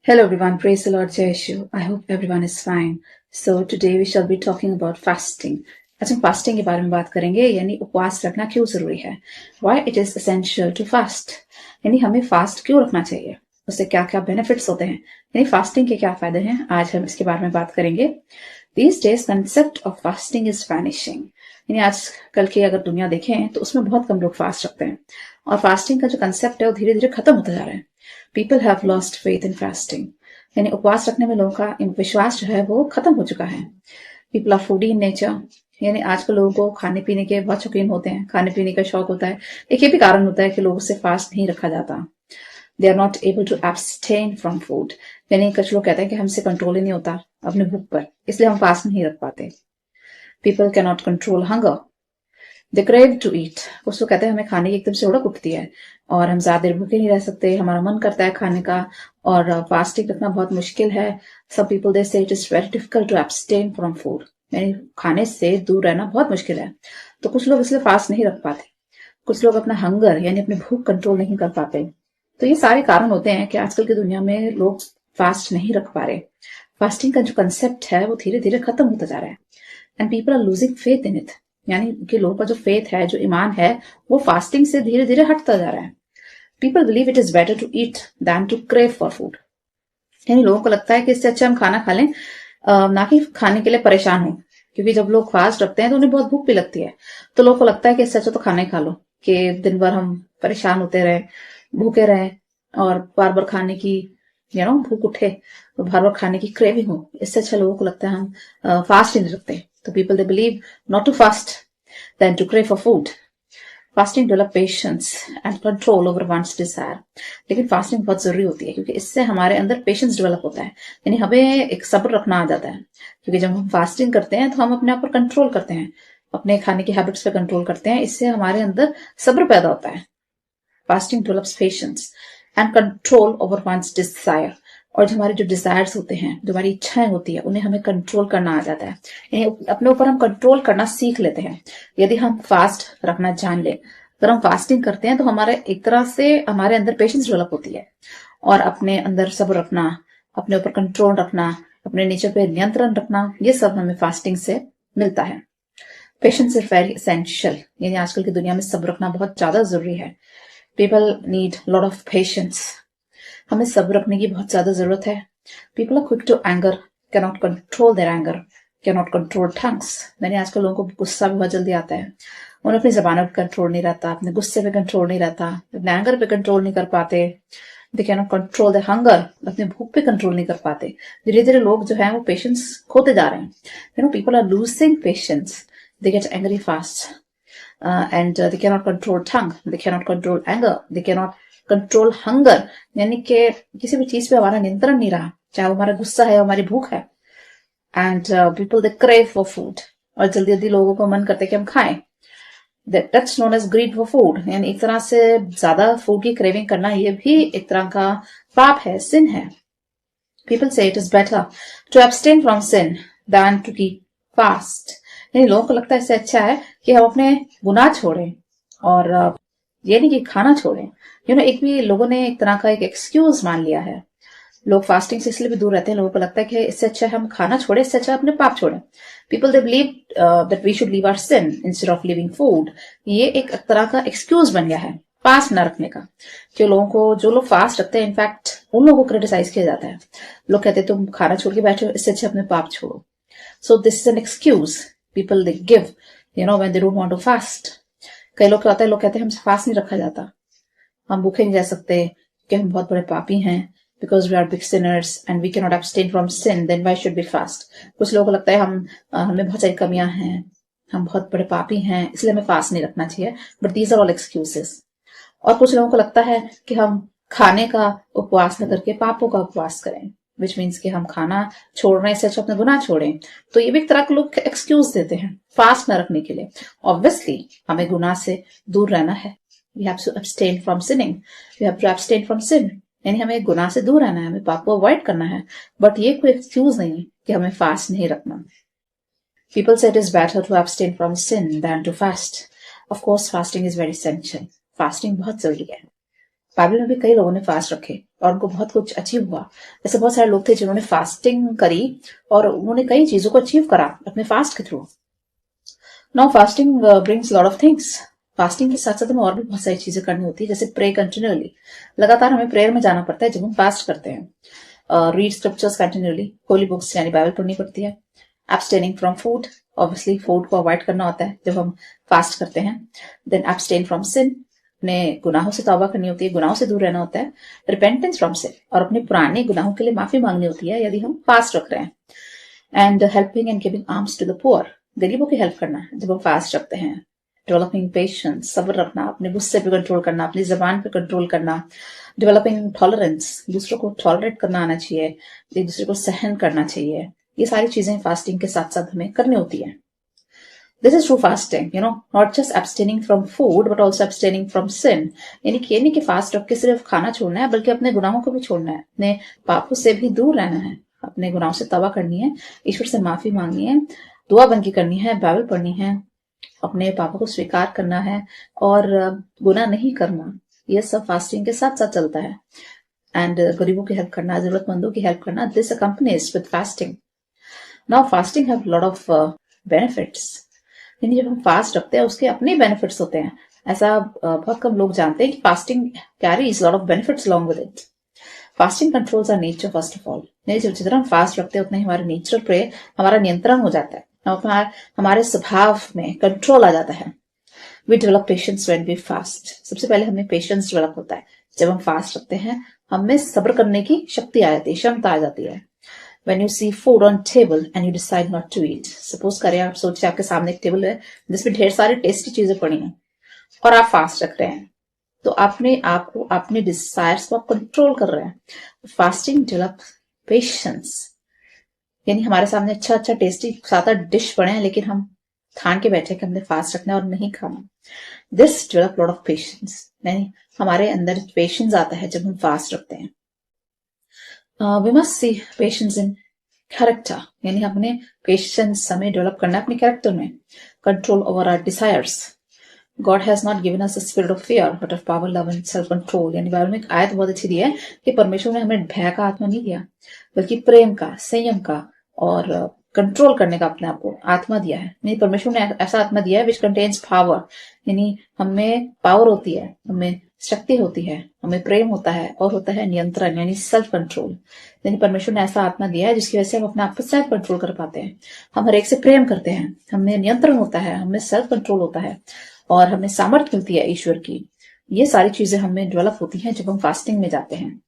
Hello everyone, praise the Lord Jeshu. I hope everyone is fine. So today we shall be talking about fasting. आज हम fasting के बारे में बात करेंगे, यानी उपवास रखना क्यों जरूरी है. Why it is essential to fast. यानी हमें फास्ट क्यों रखना चाहिए, उससे क्या क्या बेनिफिट्स होते हैं, यानी फास्टिंग के क्या फायदे हैं. आज हम इसके बारे में बात करेंगे. These days concept of fasting is vanishing. यानी आजकल की अगर दुनिया देखें तो उसमें बहुत कम लोग फास्ट रखते हैं और फास्टिंग का जो कंसेप्ट है वो धीरे धीरे खत्म होता जा रहा है. People have lost faith in fasting, यानी उपवास रखने में लोगों का विश्वास जो है वो खत्म हो चुका है. People are foodie in nature, यानी आजकल लोगों को खाने पीने के बहुत शौकीन होते हैं, खाने पीने का शौक होता है. एक ये भी कारण होता है कि लोगों से फास्ट नहीं रखा जाता. They are not able to abstain from food, यानी कुछ लोग कहते हैं कि हमसे कंट्रोल ही नहीं होता अपने भूख पर, इसलिए हम फास्ट नहीं रख पाते. People can not control hunger, they crave to eat. कुछ लोग कहते हैं हमें खाने की एकदम से उड़क उठती है और हम ज्यादा देर भूखे नहीं रह सकते, हमारा मन करता है खाने का और फास्टिंग रखना बहुत मुश्किल है. सब people they say it is very difficult to abstain from food, यानी खाने से दूर रहना बहुत मुश्किल है. तो कुछ लोग इसलिए फास्ट नहीं रख पाते. कुछ लोग अपना हंगर यानी अपनी भूख कंट्रोल नहीं कर पाते. तो ये सारे कारण होते हैं कि आजकल की दुनिया में लोग फास्ट नहीं रख पा रहे. फास्टिंग का जो कंसेप्ट है वो धीरे धीरे खत्म होता जा रहा है and people are losing faith in it, यानी कि लोगों का जो फेथ है, जो ईमान है, वो फास्टिंग से धीरे धीरे हटता जा रहा है. People believe it is better to eat than to crave for food, यानी लोगों को लगता है कि इससे अच्छा हम खाना खा लें, ना कि खाने के लिए परेशान हो. क्योंकि जब लोग फास्ट रखते हैं तो उन्हें बहुत भूख भी लगती है, तो लोगों को लगता है कि इससे अच्छा तो खाना ही खा लो, कि दिन भर हम परेशान होते रहे, भूखे रहे और बार बार खाने की भूख उठे तो बार बार खाने की क्रेविंग हो. इससे अच्छा लोगों को लगता है हम फास्ट ही नहीं रखते. तो people they believe not to fast than to crave for food. Fasting develop patience and control over one's desire. लेकिन फास्टिंग बहुत जरूरी होती है क्योंकि इससे हमारे अंदर पेशेंस डेवलप होता है, यानी हमें एक सब्र रखना आ जाता है. क्योंकि जब हम फास्टिंग करते हैं तो हम अपने आप पर कंट्रोल करते हैं, अपने खाने की हैबिट्स पे कंट्रोल करते हैं. इससे हमारे अंदर सब्र पैदा होता है. Fasting develops patience and control over one's desire. और जो हमारे जो डिजायर्स होते हैं, जो हमारी इच्छाएं होती है, उन्हें हमें कंट्रोल करना आ जाता है, यानी अपने ऊपर हम कंट्रोल करना सीख लेते हैं यदि हम फास्ट रखना जान ले. अगर हम फास्टिंग करते हैं तो हमारे एक तरह से हमारे अंदर पेशेंस डेवलप होती है और अपने अंदर सब्र रखना, अपने ऊपर कंट्रोल रखना, अपने नेचर पे नियंत्रण रखना, ये सब हमें फास्टिंग से मिलता है. पेशेंस इज वेरी एसेंशियल, यानी आजकल की दुनिया में सब्र रखना बहुत ज्यादा जरूरी है. People need lot of patience, हमें सब्र रखने की बहुत ज्यादा जरूरत है. People are quick to anger, can not control their anger, can not control tongues. यानी आजकल लोगों को गुस्सा भी बहुत जल्दी आता है, उन्हें अपनी जबानों पर कंट्रोल नहीं रहता, अपने गुस्से पे कंट्रोल नहीं रहता, अपने एंगर पे कंट्रोल नहीं कर पाते. They can not control there hunger, अपने भूख पे कंट्रोल नहीं कर पाते. धीरे धीरे लोग जो है वो पेशेंस खोते जा रहे हैं. People are losing patience, they get angry fast and they cannot control tongue, they cannot control anger, they cannot control hunger, यानी कि किसी भी चीज पे हमारा नियंत्रण नहीं रहा, चाहे वो हमारा गुस्सा है, हमारी भूख है. And people they crave for food, और जल्दी जल्दी लोगों को मन करते कि हम खाएं. That's known as greed for food, यानी एक तरह से ज्यादा फूड की क्रेविंग करना ये भी एक तरह का पाप है, सिन है. People say it is better to abstain from sin than to keep fast, यानी लोगों को लगता है इससे अच्छा है कि हम अपने गुनाह छोड़ें और ये नहीं कि खाना छोड़ें. एक भी लोगों ने एक तरह का एक एक्सक्यूज मान लिया है. लोग फास्टिंग से इसलिए भी दूर रहते हैं, लोगों को लगता है कि इससे अच्छा हम खाना छोड़े, इससे अच्छा अपने पाप छोड़ें. People they believe that we should leave our sin instead of leaving food. ये एक तरह का एक्सक्यूज बन गया है फास्ट न रखने का. कि लोगों को, जो लोग फास्ट रखते हैं, इनफैक्ट उन लोगों को क्रिटिसाइज किया जाता है. लोग कहते हैं तुम खाना छोड़ के बैठे हो, इससे अच्छा अपने पाप छोड़ो. So this is an excuse people they give when they don't want to fast. कई लोग क्या होता है, लोग कहते हैं हमसे फास्ट नहीं रखा जाता, हम भूखे नहीं रह सकते कि हम बहुत बड़े पापी हैं, because we are big sinners and we can not abstain from sin, then why should be fast. कुछ लोगों को लगता है हमें बहुत सारी कमियां हैं, हम बहुत बड़े पापी हैं, इसलिए हमें फास्ट नहीं रखना चाहिए. But these are all excuses. और कुछ लोगों को लगता है कि हम खाने का उपवास न करके पापों का उपवास करें, विच मीन्स कि हम खाना छोड़ रहे हैं, इससे अच्छा अपने गुनाह छोड़ें. तो ये भी एक तरह के लोग एक्सक्यूज देते हैं फास्ट न रखने के लिए. ऑब्वियसली हमें गुनाह से दूर रहना है. We have to abstain from sinning. We have to abstain from sin. यानी हमें गुनाह से दूर रहना है, हमें पाप को अवॉइड करना है. बट ये कोई एक्सक्यूज नहीं है कि हमें फास्ट नहीं रखना. People say it is better to abstain from sin than to fast. Of course, fasting is very essential. Fasting बहुत जरूरी है. बाइबल में भी कई लोगों ने फास्ट रखे और उनको बहुत कुछ अचीव हुआ। ऐसे बहुत सारे लोग थे जिन्होंने फास्टिंग करी और उन्होंने कई चीजों को अचीव करा अपने फास्ट के through. Now fasting brings lot of things. Fasting के साथ साथ हमें और भी बहुत सारी चीजें करनी होती है, जैसे प्रे कंटिन्यूअली। लगातार हमें प्रेयर में जाना पड़ता है जब हम फास्ट करते हैं। Read scriptures continually, holy books यानी बाइबल पढ़नी पड़ती है। Abstaining from food, obviously food को अवॉइड करना होता है जब हम फास्ट करते हैं। देन एब्सटेन फ्रॉम सिन, अपने गुनाहों से तौबा करनी होती है, गुनाहों से दूर रहना होता है। रिपेंटेंस फ्रॉम सिन, और अपने पुराने गुनाहों के लिए माफी मांगनी होती है यदि हम फास्ट रख रहे हैं। And helping and giving alms to the poor, गरीबों की हेल्प करना जब हम फास्ट रखते हैं। डेवलपिंग पेशेंस, सब्र रखना, अपने गुस्से पे कंट्रोल करना, अपनी जबान पे कंट्रोल करना। डेवलपिंग टॉलरेंस, दूसरों को टॉलरेट करना आना चाहिए, एक दूसरे को सहन करना चाहिए। ये सारी चीजें फास्टिंग के साथ साथ हमें करनी होती है। This is true fasting, not just abstaining from food but also abstaining from sin. यानी कि ये नहीं कि फास्ट रख के सिर्फ खाना छोड़ना है, बल्कि अपने गुनाहों को भी छोड़ना है, अपने पापों से भी दूर रहना है, अपने गुनाहों से तौबा करनी है, ईश्वर से माफी मांगनी है, दुआ बन के करनी है, बाइबल पढ़नी है, अपने पापों को स्वीकार करना है और गुनाह नहीं करना। यह सब फास्टिंग के साथ साथ चलता है। एंड गरीबों की हेल्प करना, जरूरतमंदों की हेल्प करना, this accompanies with fasting. Now fasting have lot of benefits. यानी जब हम फास्ट रखते हैं उसके अपने बेनिफिट्स होते हैं। ऐसा बहुत कम लोग जानते हैं कि fasting carries lot of benefits along with it. Fasting controls our nature first of all. जितना हम फास्ट रखते हैं उतना ही हमारे नेचर पे हमारा नियंत्रण हो जाता है, हमारे स्वभाव में कंट्रोल आ जाता है। We develop patience when we fast. सबसे पहले हमें पेशेंस डेवलप होता है जब हम फास्ट रखते हैं। हमें सब्र करने की शक्ति आ जाती है, क्षमता आ जाती है। When you see food on table and you decide not to eat, suppose करें आप सोचिए आपके सामने एक टेबल है जिसमें ढेर सारी टेस्टी चीजें पड़ी हैं और आप फास्ट रख रहे हैं, तो अपने आप को, अपने डिजायर्स को आप कंट्रोल कर रहे हैं। फास्टिंग डेवलप पेशेंस, यानी हमारे सामने अच्छा अच्छा टेस्टी 7-8 डिश पड़े हैं लेकिन हम ठान के बैठे कि हमने फास्ट रखना है और नहीं खाना। This develop lot of patience, यानी हमारे अंदर पेशेंस आता है जब हम फास्ट रखते हैं। We must see patience in character, यानी अपने पेशेंस हमें डेवलप करना है अपने कैरेक्टर में। Control over our desires. God has not given us a spirit of fear but of power, love and self control. यानी बाइबल में एक आयत बहुत अच्छी दी है कि परमेश्वर ने हमें भय का आत्मा नहीं दिया, बल्कि प्रेम का, संयम का और कंट्रोल करने का अपने आप को आत्मा दिया है। यानी परमेश्वर ने ऐसा आत्मा दिया है विच कंटेन्स पावर, यानी हमें पावर होती है, हमें शक्ति होती है, हमें प्रेम होता है और होता है नियंत्रण यानी सेल्फ कंट्रोल। यानी परमेश्वर ने ऐसा आत्मा दिया है जिसकी वजह से हम अपने आप को सेल्फ कंट्रोल कर पाते हैं। हम हर एक से प्रेम करते हैं, हमें नियंत्रण होता है, हमें सेल्फ कंट्रोल होता है और हमें सामर्थ्य मिलती है ईश्वर की। ये सारी चीजें हमें डेवलप होती हैं जब हम फास्टिंग में जाते हैं।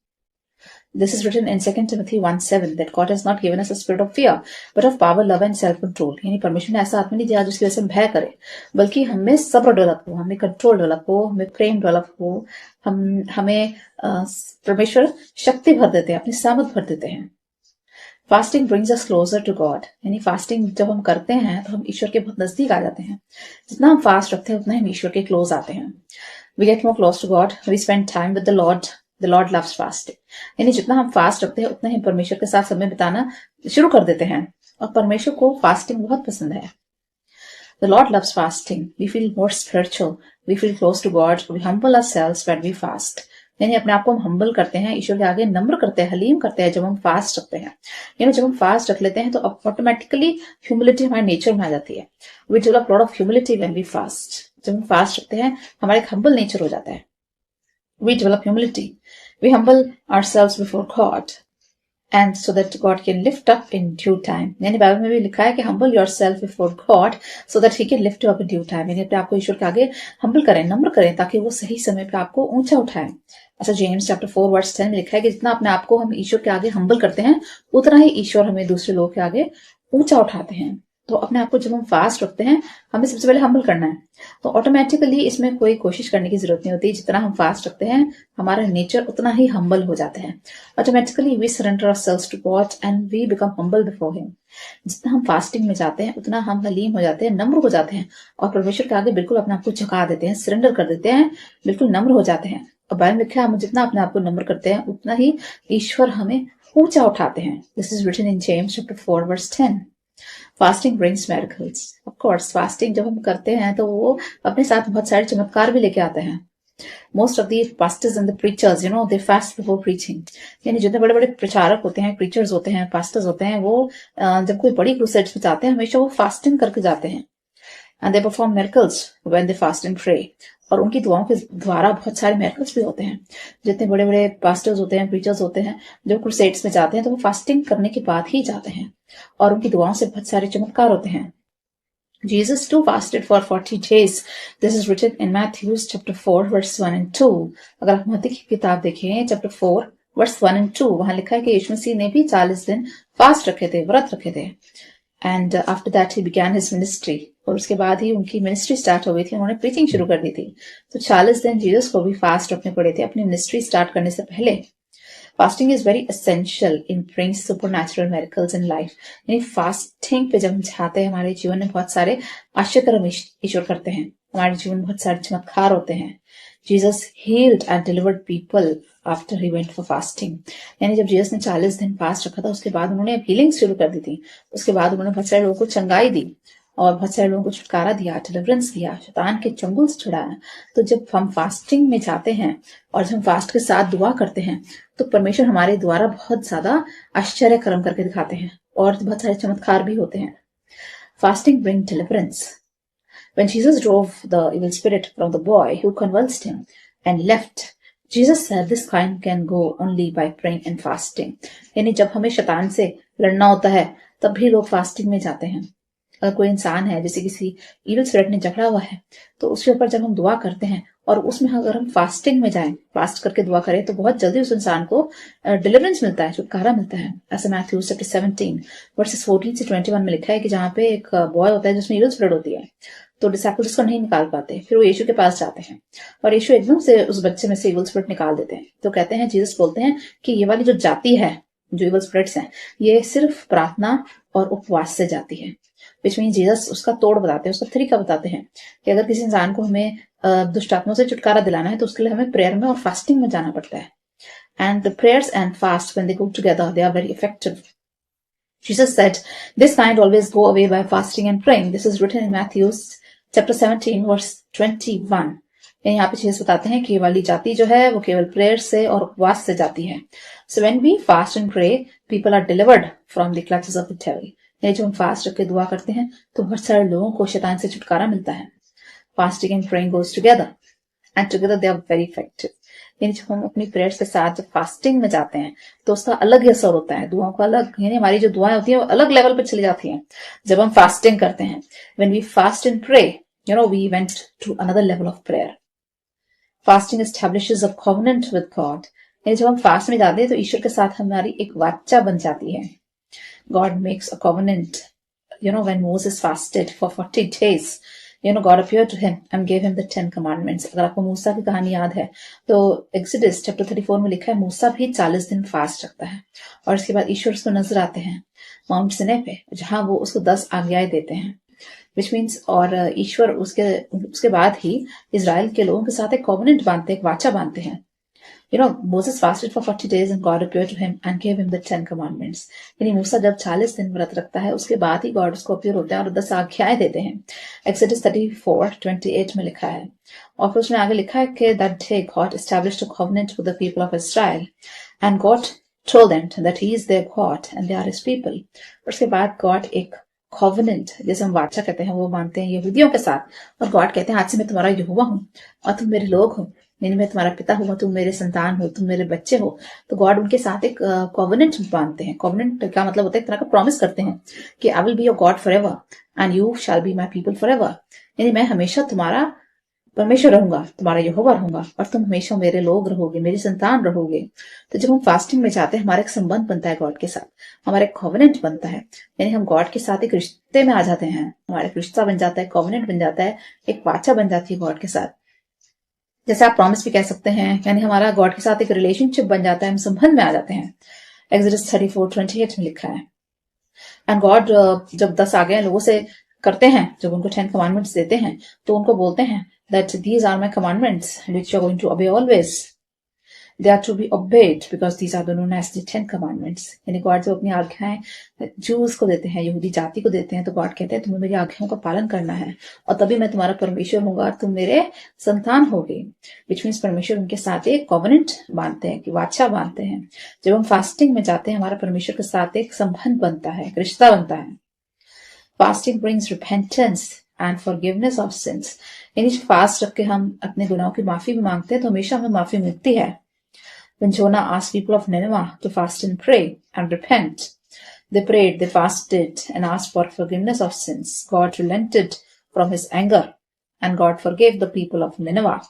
This is written in 2 Timothy 1:7 that God has not given us a spirit of fear, but of power, love and self-control. यानी परमेश्वर ने ऐसा आत्मा नहीं दिया जिसकी वजह से हम भय करें, बल्कि हमें सब्र डेवलप हो, हमें कंट्रोल डेवलप हो, हमें प्रेम डेवलप हो, हमें परमेश्वर शक्ति भर देते हैं, अपनी सामर्थ भर देते हैं। Fasting brings us closer to God, यानी फास्टिंग जब हम करते हैं तो हम ईश्वर के बहुत नजदीक आ जाते हैं। जितना हम फास्ट रखते हैं उतना हम ईश्वर के क्लोज आते हैं। We get more close to God, we spend time with the Lord. The Lord loves fasting, यानी जितना हम फास्ट रखते हैं उतना ही परमेश्वर के साथ समय बिताना शुरू कर देते हैं और परमेश्वर को फास्टिंग बहुत पसंद है। The Lord loves fasting, we feel more spiritual, we feel close to God, we humble ourselves when we fast. यानी अपने आप को हम हम्बल करते हैं, ईश्वर के आगे नम्र करते हैं, हलीम करते हैं जब हम फास्ट रखते हैं। यानी जब हम फास्ट रख लेते हैं तो ऑटोमेटिकली ह्यूमिलिटी हमारे नेचर में आ जाती है। We develop lot of humility when we fast. जब हम फास्ट रखते हैं हमारा एक हम्बल नेचर हो जाता है। We develop humility. We humble ourselves before God, and so that God can lift up in due time. यानी बाइबल में भी लिखा है कि humble yourself before God, so that He can lift you up in due time. यानी अपने आपको ईश्वर के आगे humble करें, नम्र करें, ताकि वो सही समय पे आपको ऊंचा उठाए। ऐसा जेम्स चैप्टर 4:10 में लिखा है कि जितना अपने आप को हम ईश्वर के आगे humble करते हैं उतना ही ईश्वर हमें दूसरे लोग के आगे ऊंचा उठाते हैं। तो अपने आप को जब हम फास्ट रखते हैं हमें सबसे पहले हम्बल करना है, तो ऑटोमेटिकली इसमें कोई कोशिश करने की जरूरत नहीं होती। जितना हम फास्ट रखते हैं हमारा नेचर उतना ही हम्बल हो जाता है। Automatically we surrender ourselves to God and we become humble before him. जितना हम फास्टिंग में जाते हैं उतना हम हलीम हो जाते हैं, नम्र हो जाते हैं और परमेश्वर के आगे बिल्कुल अपने आप को झुका देते हैं, सरेंडर कर देते हैं, बिल्कुल नम्र हो जाते हैं। और बाइबल में लिखा है हम जितना अपने आप को नम्र करते हैं उतना ही ईश्वर हमें ऊंचा उठाते हैं। This is written in James chapter 4:10। Fasting brings miracles. Of course fasting जब हम करते हैं तो वो अपने साथ बहुत सारे चमत्कार भी लेके आते हैं। Most of the pastors and the preachers they fast before preaching. यानी जितने बड़े बड़े प्रचारक होते हैं, प्रीचर्स होते हैं, पास्टर्स होते हैं, वो जब कोई बड़ी क्रूसेड्स में जाते हैं हमेशा वो फास्टिंग करके जाते हैं। And they perform miracles when they fast and pray. और उनकी दुआओं के द्वारा बहुत सारे मिरेकल्स भी होते हैं। जितने बड़े बड़े पास्टर्स होते हैं, प्रीचर्स होते हैं, जो क्रूसेड्स में जाते हैं तो वो फास्टिंग करने के बाद ही जाते हैं और उनकी दुआओं से बहुत सारे चमत्कार होते हैं। Jesus too fasted for 40 days. This is written in Matthew chapter 4 verse 1 and 2. अगर आप मत्ती की किताब देखें chapter 4 verse 1 and 2, वहां लिखा है कि यीशु मसीह ने भी 40 दिन फास्ट रखे थे, व्रत रखे थे। And after that he began his ministry, और उसके बाद ही उनकी मिनिस्ट्री स्टार्ट हो गई थी, उन्होंने प्रीचिंग शुरू कर दी थी। तो 40 दिन जीसस को भी फास्ट रखने पड़े थे अपनी मिनिस्ट्री स्टार्ट करने से पहले। Fasting is very essential in bringing supernatural miracles in life. यानी फास्टिंग पे जब हम चाहते हैं, हमारे जीवन में बहुत सारे आश्चर्यकर्म ईश्वर करते हैं, हमारे जीवन में बहुत सारे चमत्कार होते हैं। Jesus healed and delivered people after he went for fasting. यानी जब जीसस ने 40 दिन फास्ट रखा था, उसके बाद उन्होंने हीलिंग शुरू कर दी थी। उसके बाद उन्होंने बहुत सारे लोगों को चंगाई दी और बहुत सारे लोगों को छुटकारा दिया, डिलीवरेंस दिया, शैतान के चंगुल से छुड़ाया। तो जब हम फास्टिंग में जाते हैं और जब हम फास्ट के साथ दुआ करते हैं तो परमेश्वर हमारे द्वारा बहुत ज्यादा आश्चर्य कर्म करके दिखाते हैं और बहुत सारे चमत्कार भी होते हैं। Fasting bring deliverance. When Jesus drove the evil spirit from the boy who convulsed him and left, Jesus said this kind can go only by praying and fasting. यानी जब हमें शैतान से लड़ना होता है तब भी लोग फास्टिंग में जाते हैं। अगर कोई इंसान है, जैसे किसी इविल स्पिरिट ने जकड़ा हुआ है, तो उसके ऊपर जब हम दुआ करते हैं और उसमें अगर हम फास्टिंग में जाएं, फास्ट करके दुआ करें, तो बहुत जल्दी उस इंसान को डिलीवरेंस मिलता है, छुटकारा मिलता है। ऐसे मैथ्यू चैप्टर 17 वर्सेस 14 से 21 में लिखा है कि जहाँ पे एक बॉय होता है जिसमें इविल स्पिरिट होती है, तो डिसाइपल्स उसको नहीं निकाल पाते, फिर वो यीशु के पास जाते हैं और यीशु एकदम से उस बच्चे में से इविल स्पिरिट निकाल देते हैं। तो कहते हैं, जीसस बोलते हैं कि ये वाली जो जाति है, जो इविल स्पिरिट्स हैं, ये सिर्फ प्रार्थना और उपवास से जाती है। विच मीन जीसस उसका तोड़ बताते हैं, उसका तरीका बताते हैं कि अगर किसी इंसान को हमें दुष्ट आत्माओं से छुटकारा दिलाना है तो उसके लिए हमें प्रेयर में और फास्टिंग में जाना पड़ता है। And the prayers and fast when they go together, they are very effective. Jesus said, this kind always go away by fasting and praying. This is written in Matthew chapter 17 verse 21. यहाँ पे Jesus बताते हैं कि ये वाली जाति जो है वो केवल प्रेयर से और उपवास से जाती है। So when we fast and pray, people are delivered from the clutches of the devil. ये जो हम फास्ट रख के दुआ करते हैं तो बहुत सारे लोगों को शैतान से छुटकारा मिलता है। Fasting and praying goes together and together they are very effective. यानी जब हम अपनी प्रेयर्स के साथ जब फास्टिंग में जाते हैं तो उसका अलग ही असर होता है, दुआओं का अलग, यानी हमारी जो दुआएं होती है वो अलग लेवल पे चली जाती हैं जब हम फास्टिंग करते हैं। When we fast and pray, we went to another level of prayer. Fasting establishes a covenant with God. यानी जब हम फास्ट में जाते हैं तो ईश्वर के साथ हमारी एक वाचा बन जाती है। God makes a covenant. When Moses fasted for 40 days, God appeared to him and gave him the 10 commandments. अगर आपको मूसा की कहानी याद है तो एक्सोडस चैप्टर 34 में लिखा है, मूसा भी 40 दिन फास्ट रखता है और इसके बाद ईश्वर उसको नजर आते हैं माउंट सिनै पे, जहां वो उसको 10 आज्ञाएं देते हैं। विच मीन्स, और ईश्वर उसके बाद ही इजराइल के लोगों के साथ एक कॉवेनेंट बांधते हैं, एक वाचा बांधते हैं। Moses fasted for 40 days and God appeared to him and gave him the 10 commandments. यानी मूसा जब 40 दिन व्रत रखता है उसके बाद ही गॉड उसको अपीयर होता है और 10 आज्ञाएं देते हैं। एक्सोडस 34:28 में लिखा है, और फिर उसमें आगे लिखा है कि that day God established a covenant with the people of Israel and God told them that he is their God and they are his people. और उसके बाद गॉड एक कॉवेनेंट, जैसे हम वाचा कहते हैं, वो मानते हैं यहूदियों के साथ, और गॉड कहते हैं आज से मैं तुम्हारा यहोवा हूं और तुम मेरे लोग हो, यानी मैं तुम्हारा पिता हुआ, तुम मेरे संतान हो, तुम मेरे बच्चे हो। तो गॉड उनके साथ एक कॉवेनेंट बांधते हैं। कॉवेनेंट का मतलब होता है एक तरह का प्रॉमिस करते हैं कि I will be your God forever and you shall be my people forever. यानी मैं हमेशा तुम्हारा परमेश्वर रहूंगा, तुम्हारा यहोवा रहूंगा और तुम हमेशा मेरे लोग रहोगे, मेरे संतान रहोगे। तो जब हम फास्टिंग में जाते हैं हमारा एक संबंध बनता है गॉड के साथ, हमारा एक कॉवेनेंट बनता है, यानी हम गॉड के साथ एक रिश्ते में आ जाते हैं, हमारा एक रिश्ता बन जाता है, कॉवेनेंट बन जाता है, एक वाचा बन जाती है गॉड के साथ, जैसे आप प्रॉमिस भी कह सकते हैं। यानी हमारा गॉड के साथ एक रिलेशनशिप बन जाता है, हम संबंध में आ जाते हैं। एक्सोडस 34:28 में लिखा है, एंड गॉड जब 10 आज्ञाएं लोगों से करते हैं, जब उनको 10 कमांडमेंट्स देते हैं तो उनको बोलते हैं that these are my commandments which you are going to obey always. They are to be obeyed because these are known as the 10 commandments. यानी गॉड जब अपनी आज्ञाएं जूस को देते हैं, यहूदी जाति को देते हैं, तो गॉड कहते हैं तुम्हें मेरी आज्ञाओं का पालन करना है और तभी मैं तुम्हारा परमेश्वर हूंगा और तुम मेरे संतान होगे. विच मीन्स परमेश्वर उनके साथ एक कॉवेनेंट बांधते हैं, कि वाचा बांधते हैं. जब हम फास्टिंग में जाते हैं हमारा परमेश्वर के साथ एक संबंध बनता है, एक रिश्ता बनता है. Fasting brings repentance and forgiveness of since. यानी फास्ट रख के हम अपने गुनाहों की माफी भी मांगते हैं तो हमेशा हमें माफी मिलती है. When Jonah asked people of Nineveh to fast and pray and repent, they prayed, they fasted and asked for forgiveness of sins. God relented from his anger and God forgave the people of Nineveh.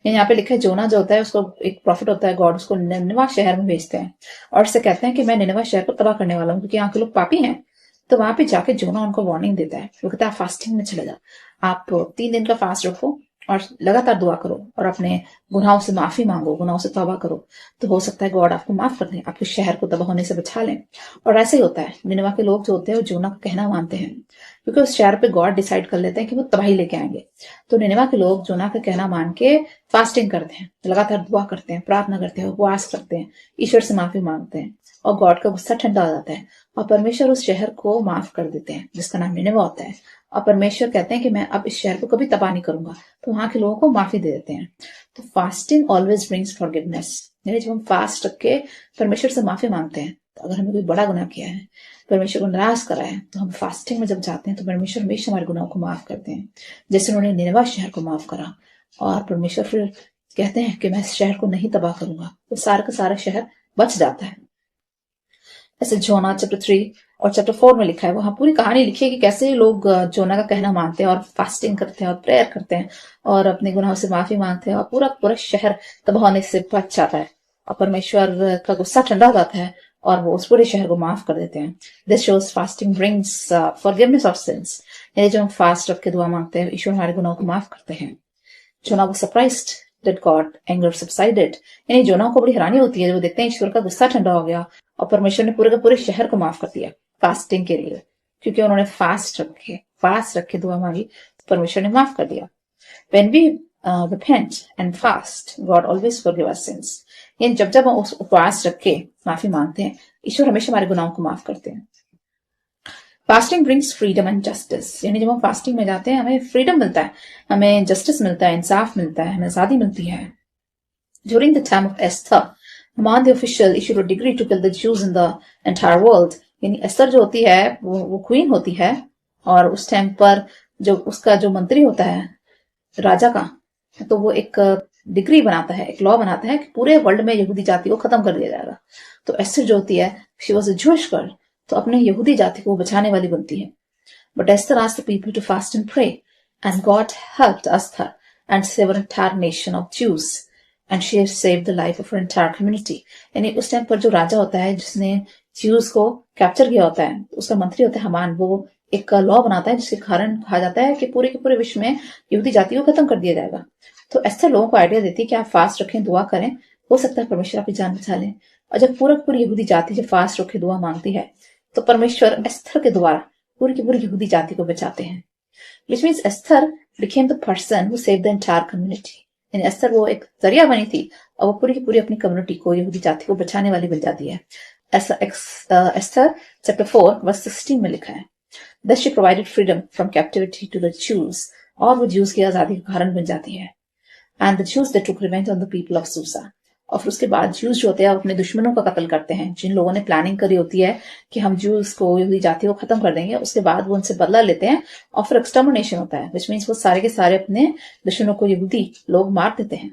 यहाँ पे लिखा है जोना जो होता है उसको एक profit होता है, गॉड उसको निनवा शहर में भेजते हैं और उससे कहते हैं कि मैं निनवा शहर को तबाह करने वाला हूँ क्योंकि यहाँ के लोग पापी हैं. तो वहां पे जाके जोना उनको वार्निंग देता है. वो कहता है आप फास्टिंग में चले जाओ, आप 3 दिन का फास्ट रखो और लगातार दुआ करो और अपने गुनाहों से माफी मांगो, गुनाहों से तौबा करो, तो हो सकता है गॉड आपको माफ कर दे, आपके शहर को तबाह होने से बचा लें. और ऐसे ही होता है, निनवा के लोग जो होते हैं वो जोना का कहना मानते हैं क्योंकि उस शहर पे गॉड डिसाइड कर लेते हैं कि वो तबाही लेके आएंगे. तो निनवा के लोग जोना का कहना मान के फास्टिंग करते हैं, लगातार दुआ करते हैं, प्रार्थना करते हैं, उपवास करते हैं, ईश्वर से माफी मांगते हैं और गॉड का गुस्सा ठंडा हो जाता है और परमेश्वर उस शहर को माफ कर देते हैं जिसका नाम निनवा होता है. और परमेश्वर कहते हैं कि मैं अब इस शहर को कभी तबाह नहीं करूंगा, तो वहां के लोगों को माफी दे देते हैं. तो फास्टिंग ऑलवेज ब्रिंग्स फॉरगिवनेस. यानी जब हम फास्ट रख के परमेश्वर से माफी मांगते हैं, तो अगर हमें कोई बड़ा गुनाह किया है, परमेश्वर को नाराज करा है, तो हम फास्टिंग में जब जाते हैं तो परमेश्वर हमेशा हमारे गुनाहों को माफ करते हैं, जैसे उन्होंने निनवा शहर को माफ करा. और परमेश्वर फिर कहते हैं कि मैं इस शहर को नहीं तबाह करूंगा, तो सारा का सारा शहर बच जाता है. ऐसे जोना चैप्टर 3 और चैप्टर 4 में लिखा है, वहां पूरी कहानी लिखी है कि कैसे लोग जोना का कहना मानते हैं और फास्टिंग करते हैं और प्रेयर करते हैं और अपने गुनाहों से माफी मांगते हैं और पूरा पूरा शहर तबाह होने से बच जाता है और परमेश्वर का गुस्सा ठंडा हो जाता है और वो उस पूरे शहर को माफ कर देते हैं. This shows fasting brings forgiveness of since. यानी जब हम फास्ट रख के दुआ मांगते हैं, ईश्वर हमारे गुनाहों को माफ करते हैं. Jonah was surprised that God anger subsided. यानी जोना को बड़ी हैरानी होती है जब वो देखते हैं ईश्वर का गुस्सा ठंडा हो गया और परमेश्वर ने पूरे के पूरे शहर को माफ कर दिया फास्टिंग के लिए, क्योंकि उन्होंने फास्ट रख के दुआ मांगी तो परमेश्वर ने माफ कर दिया. When we repent and fast, God always forgive us sins. यानी जब हम उस उपवास रख के माफी मांगते हैं, ईश्वर हमेशा हमारे गुनाहों को माफ करते हैं. Fasting brings freedom and justice. यानी जब हम फास्टिंग में जाते हैं हमें फ्रीडम मिलता है, हमें जस्टिस मिलता है, इंसाफ मिलता है, हमें आजादी मिलती है. During the time of Esther, Haman the official issued a decree to kill the Jews in the entire world. यानी एस्थर जो होती है वो क्वीन होती है और उस टाइम पर जो उसका जो मंत्री होता है राजा का, तो वो एक डिग्री बनाता है, एक लॉ बनाता है कि पूरे वर्ल्ड में यहूदी जाति को खत्म कर दिया जाएगा. तो एस्थर जो होती है, she was a Jewish girl, तो अपने यहूदी जाति को बचाने वाली बनती है. But Esther asked the people to fast and pray and God helped Esther and save an entire nation of Jews and she has saved the life of an entire community. यानी उस टाइम पर जो राजा होता है जिसने Jews को capture किया होता है, उसका मंत्री होता है हमान, वो एक लॉ बनाता है जिसके कारण कहा जाता है कि पूरे के पूरे विश्व में यहूदी जाति को खत्म कर दिया जाएगा. तो एस्थर लोगों को आइडिया देती है कि आप फास्ट रखें, दुआ करें, हो सकता है परमेश्वर आपकी जान बचा लें. और जब पूरी यहूदी जाति जब फास्ट रखे दुआ मांगती है तो परमेश्वर एस्थर के द्वारा पूरी की पूरी यहूदी जाति को बचाते हैं. Which means Esther became the person who saved the entire community. यानी एस्थर वो एक जरिया बनी थी और वो पूरी की पूरी अपनी कम्युनिटी को, यहूदी जाति को बचाने वाली बन जाती है. ऐसा एस्थर चैप्टर 4 वर्स 16 में लिखा है, Thus she provided freedom from captivity to the Jews. और वो ज्यूज की आजादी का कारण बन जाती है. And the Jews they took revenge on the people of Susa. और फिर उसके बाद ज्यूज जो होते हैं अपने दुश्मनों का कत्ल करते हैं, जिन लोगों ने प्लानिंग करी होती है कि हम ज्यूज को, यहूदी जाति को खत्म कर देंगे, उसके बाद वो उनसे बदला लेते हैं और फिर एक्सटर्मिनेशन होता है, विच मीन्स वो सारे के सारे अपने दुश्मनों को यहूदी लोग मार देते हैं.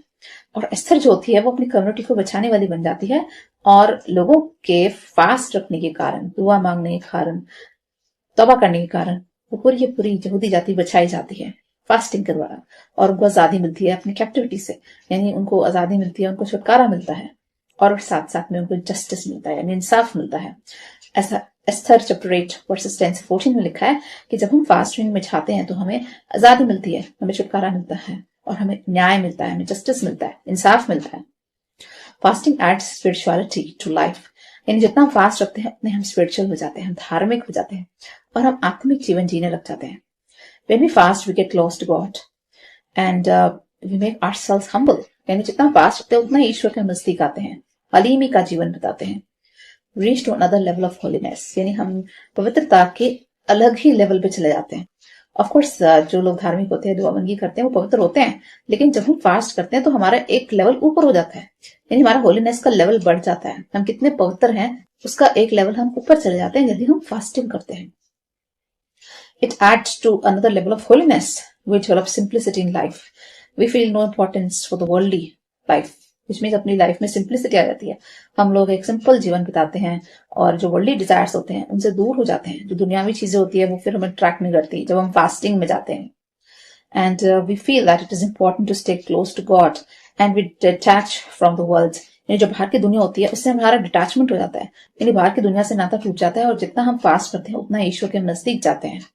और एस्थर जो होती है वो अपनी कम्युनिटी को बचाने वाली बन जाती है और लोगों के फास्ट रखने के कारण, दुआ मांगने के कारण, तौबा करने के कारण वो पूरी यहूदी जाति बचाई जाती है फास्टिंग के द्वारा और उनको आजादी मिलती है अपनी कैप्टिविटी से. यानी उनको आजादी मिलती है, उनको छुटकारा मिलता है और साथ साथ में उनको जस्टिस मिलता है, यानी इंसाफ मिलता है. ऐसा एस्थर चैप्टर 8 वर्सेस 10 से 14 में लिखा है कि जब हम फास्टिंग में जाते हैं तो हमें आजादी मिलती है, हमें छुटकारा मिलता है और हमें न्याय मिलता है, हमें जस्टिस मिलता है, इंसाफ मिलता है. Fasting adds spirituality to life. यानी जितना हम फास्ट रखते हैं उतने हम स्पिरिचुअल हो जाते हैं, हम धार्मिक हो जाते हैं और हम आत्मिक जीवन जीने लग जाते हैं. When we fast, we get close to God and we make ourselves humble यानी जितना फास्ट रखते हैं उतना ईश्वर के नजदीक आते हैं, हलीमी का जीवन बिताते हैं। Reach to another level of holiness, यानी हम पवित्रता के अलग ही लेवल पे चले जाते हैं। ऑफ कोर्स जो लोग धार्मिक होते हैं, दुआबंदी करते हैं, वो पवित्र होते हैं, लेकिन जब हम फास्ट करते हैं तो हमारा एक लेवल ऊपर हो जाता है, यानी हमारा होलीनेस का लेवल बढ़ जाता है। हम कितने पवित्र हैं उसका एक लेवल हम ऊपर चले जाते हैं यदि हम फास्टिंग करते हैं। It adds to another level of holiness. We develop simplicity in life. We feel no importance for the worldly life, which means अपनी लाइफ में सिंप्लिसिटी आ जाती है। हम लोग एक सिंपल जीवन बिताते हैं और जो वर्ल्डली डिजायर्स होते हैं उनसे दूर हो जाते हैं। जो दुनियावी चीजें होती है वो फिर हमें ट्रैक नहीं करती जब हम फास्टिंग में जाते हैं। And we feel that it is important to stay close to God and we detach from the world. यानी जो बाहर की दुनिया होती है उससे हमारा डिटैचमेंट हो जाता है, यानी बाहर की दुनिया से नाता टूट जाता है, और जितना हम फास्ट करते हैं उतना ईश्वर के नजदीक जाते हैं।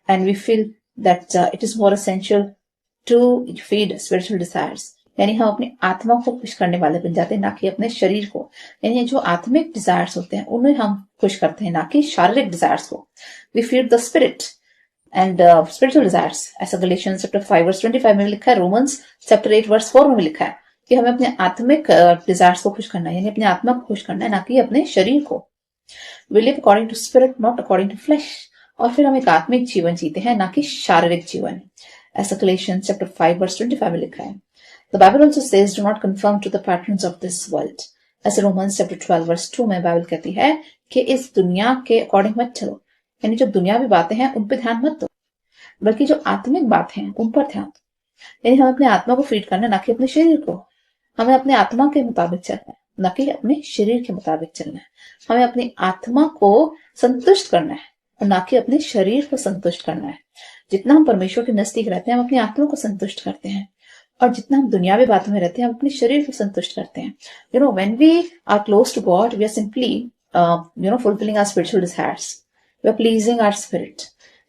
And we feel that it is more essential to feed spiritual desires. यानी हम अपनी आत्मा को खुश करने वाले बन जाते हैं, ना कि अपने शरीर को। यानी जो आत्मिक डिजायर्स होते हैं उन्हें हम खुश करते हैं, ना कि शारीरिक डिजायर्स को। We feed the spirit and spiritual desires. ऐसा Galatians chapter 5 verse 25 में लिखा है, Romans chapter 8 verse 4 में लिखा है कि हमें अपने आत्मिक डिजायर्स को खुश करना है, यानी अपने आत्मा को खुश करना है, ना कि अपने शरीर को। We live according to spirit, not according to flesh. और फिर हम एक आत्मिक जीवन जीते हैं, ना कि शारीरिक जीवन। ऐसा Galatians chapter 5 verse 25 में लिखा है। The Bible also says, do not conform to the patterns of this world. ऐसे Romans chapter 12 verse 2 में बाइबल कहती है कि इस दुनिया के अकॉर्डिंग मत चलो, यानी जो दुनियावी बातें हैं उन पर ध्यान मत दो, बल्कि जो आत्मिक बातें हैं उन पर ध्यान दो। यानी हम अपने आत्मा को फीड करना है, ना कि अपने शरीर को। हमें अपने आत्मा के मुताबिक चलना है, ना कि अपने शरीर के मुताबिक चलना है। हमें अपनी आत्मा को संतुष्ट करना है और ना कि अपने शरीर को संतुष्ट करना है। जितना हम परमेश्वर के नजदीक रहते हैं हम अपनी आत्मा को संतुष्ट करते हैं, और जितना हम दुनियावी बातों में रहते हैं हम अपने शरीर को संतुष्ट करते हैं। You know, when we are close to God we are simply fulfilling our spiritual desires, we are pleasing our spirit.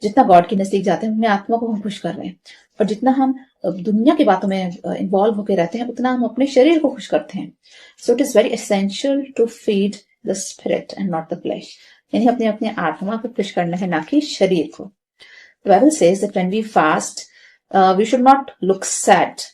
जितना गॉड के नजदीक जाते हैं अपने आत्मा को हम खुश कर रहे हैं, और जितना हम दुनिया की बातों में इन्वॉल्व होकर रहते हैं उतना हम अपने शरीर को खुश करते हैं। So it is very essential to feed the spirit and not the flesh, यानी अपने अपने आत्मा को खुश करना है, ना कि शरीर को। The Bible says that when we fast, we should not look sad,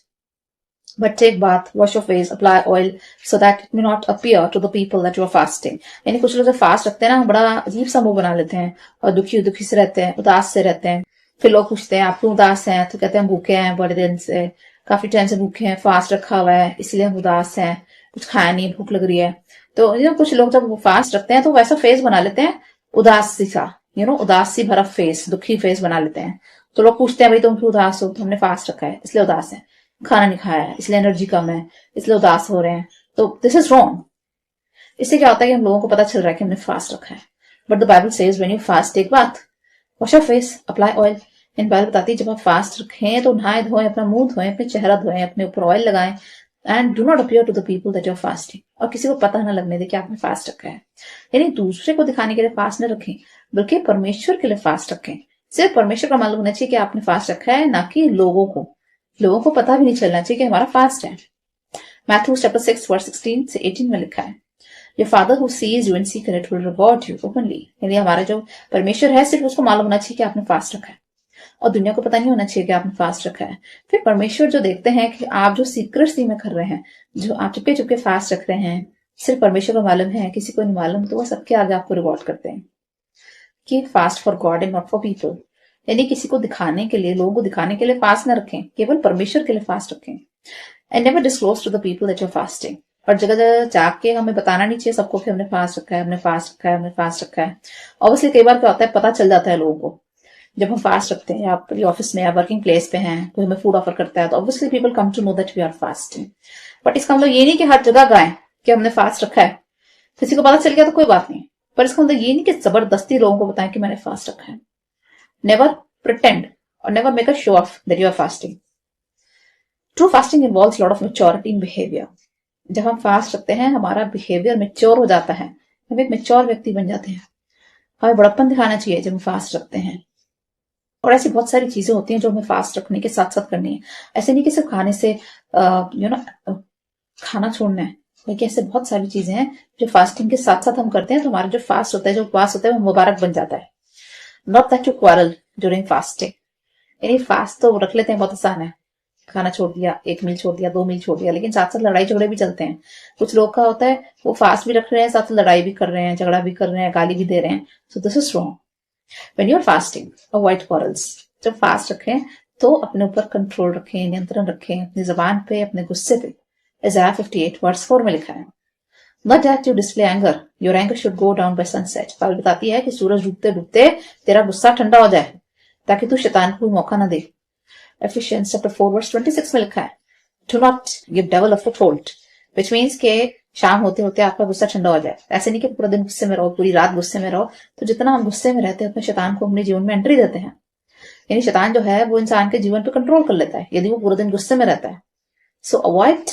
but take bath, wash your face, apply oil, so that it may not appear to the people that you are fasting. यानी कुछ लोग जब fast रखते हैं ना बड़ा अजीब सा मुंह बना लेते हैं और दुखी दुखी से रहते हैं, उदास से रहते हैं। फिर लोग पूछते हैं आप क्यों उदास हैं, तो कहते हैं हम भूखे हैं, बड़े दिन से काफी टाइम से भूखे हैं, फास्ट रखा हुआ है इसलिए हम उदास हैं, कुछ खाया नहीं, भूख लग रही है। तो कुछ लोग जब फास्ट रखते हैं तो वैसा फेस बना लेते हैं, उदासी सा, उदास सी भरा फेस, दुखी फेस बना लेते हैं। तो लोग पूछते हैं भाई तुम क्यों उदास हो, तो हमने फास्ट रखा है इसलिए उदास है, खाना नहीं खाया है इसलिए एनर्जी कम है इसलिए उदास हो रहे हैं। तो दिस इज रॉन्ग। इससे क्या होता है कि हम लोगों को पता चल रहा है कि हमने फास्ट रखा है। But the Bible says when you fast take bath, wash your face, apply oil. In Bible बताती है जब आप फास्ट रखें तो नहाए धोएं, अपना मुंह धोएं, अपने चेहरा धोएं, अपने ऊपर ऑयल लगाएं, and do not appear to the people that you are fasting. और किसी को पता ना लगने दे कि आपने फास्ट रखा है। यानी दूसरे को दिखाने के लिए फास्ट न रखें, बल्कि परमेश्वर के लिए फास्ट रखें। सिर्फ परमेश्वर का मालूम होना चाहिए कि आपने फास्ट रखा है, ना कि लोगों को पता भी नहीं चलना चाहिए कि हमारा फास्ट है। मैथ्यू चैप्टर 6 वर्स 16 से 18 में लिखा है, your father who sees you in secret will reward you openly. यानी हमारा जो परमेश्वर है सिर्फ उसको मालूम होना चाहिए कि आपने फास्ट रखा है, और दुनिया को पता नहीं होना चाहिए कि आपने फास्ट रखा है। फिर परमेश्वर जो देखते हैं कि आप जो सीक्रेटली में कर रहे हैं, जो आप चुपके चुपके फास्ट रख रहे हैं, सिर्फ परमेश्वर को मालूम है, किसी को नहीं मालूम, तो वो सबके आगे आपको रिवॉर्ड करते हैं कि fast for God and not for people. यानी किसी को दिखाने के लिए, लोगों को दिखाने के लिए फास्ट न रखें, केवल परमेश्वर के लिए फास्ट रखें। And never disclose to the people that you are fasting. और जगह जगह जाके हमें बताना नहीं चाहिए सबको कि हमने फास्ट रखा है, हमने फास्ट रखा है, हमने फास्ट रखा है। ऑब्वियसली कई बार क्या होता है, पता चल जाता है लोगों को जब हम फास्ट रखते हैं, आप ऑफिस में या वर्किंग प्लेस पे हैं, कोई हमें फूड ऑफर करता है, तो obviously people come to know that we are fasting. But इसका मतलब ये नहीं कि हर जगह गाएं कि हमने फास्ट रखा है। किसी को पता चल गया तो कोई बात नहीं, पर इसका मतलब ये नहीं कि जबरदस्ती लोगों को बताएं कि मैंने फास्ट रखा है। नेवर प्रिटेंड और never make a show off that you are fasting. True fasting involves lot of maturity in behaviour. जब हम फास्ट रखते हैं हमारा बिहेवियर मैच्योर हो जाता है, हम एक मैच्योर व्यक्ति बन जाते हैं। हमें बड़प्पन दिखाना चाहिए जब हम फास्ट रखते हैं। और ऐसी बहुत सारी चीजें होती हैं जो हमें फास्ट रखने के साथ साथ करनी है। ऐसे नहीं कि सिर्फ खाने से खाना छोड़ना है, बल्कि ऐसे बहुत सारी चीजें हैं जो फास्टिंग के साथ साथ हम करते हैं, तो हमारा जो फास्ट होता है, जो उपवास होता है, वो मुबारक बन जाता है। Not that to quarrel during fasting. यानी फास्ट तो रख लेते हैं, बहुत आसान है, खाना छोड़ दिया, 1 मील छोड़ दिया, 2 मील छोड़ दिया, लेकिन साथ साथ लड़ाई झगड़े भी चलते हैं। कुछ लोग का होता है वो फास्ट भी रख रहे हैं, साथ लड़ाई भी कर रहे हैं, झगड़ा भी कर रहे हैं, गाली भी दे रहे हैं। So this is wrong. When you are fasting avoid quarrels. जब फास्ट रखें तो अपने ऊपर कंट्रोल रखें, नियंत्रण रखें अपनी जबान पे, अपने गुस्से पे। Isaiah 58 वर्स 4 में लिखा है, Not that you display anger, your anger should go down by sunset। Bible बताती है कि सूरज डूबते डूबते तेरा गुस्सा ठंडा हो जाए ताकि तू शैतान को मौका ना दे। Ephesians chapter 4 verse 26 में लिखा है, Do not give devil a foothold, which means के शाम होते होते आपका गुस्सा ठंडा हो जाए। ऐसे नहीं कि पूरा दिन गुस्से में रहो, पूरी रात गुस्से में रहो। तो जितना हम गुस्से में रहते हैं अपने शैतान को अपने जीवन में एंट्री देते हैं। यानी शैतान जो है वो इंसान के जीवन पे कंट्रोल कर लेता है यदि वो पूरा दिन गुस्से में रहता है। सो avoid